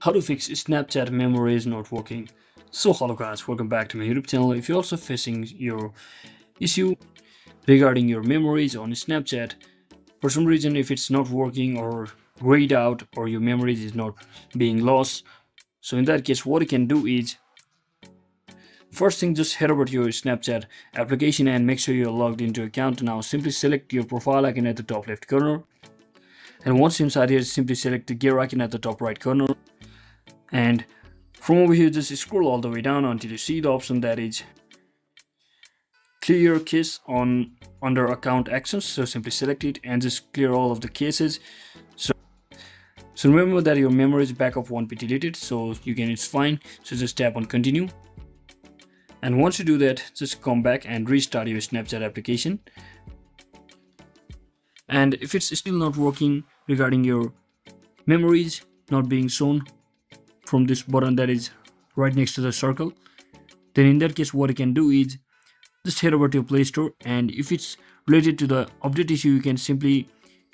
How to fix Snapchat memories not working. So hello guys, welcome back to my YouTube channel. If you're also facing your issue regarding your memories on Snapchat, for some reason if it's not working or grayed out or your memories is not being lost, so in that case what you can do is, first thing, just head over to your Snapchat application and make sure you're logged into your account. Now simply select your profile icon at the top left corner, and once inside here simply select the gear icon at the top right corner, and from over here just scroll all the way down until you see the option that is clear your case on under account actions. So simply select it and just clear all of the cases. So remember that your memories backup won't be deleted, so you can, it's fine. So just tap on continue, and once you do that, just come back and restart your Snapchat application. And if it's still not working regarding your memories not being shown from this button that is right next to the circle, then in that case what you can do is just head over to your Play Store, and if it's related to the update issue, you can simply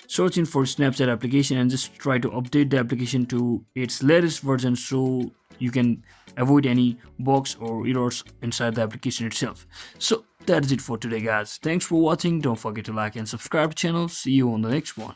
search in for Snapchat application and just try to update the application to its latest version so you can avoid any bugs or errors inside the application itself. So that's it for today guys. Thanks for watching. Don't forget to like and subscribe to the channel. See you on the next one.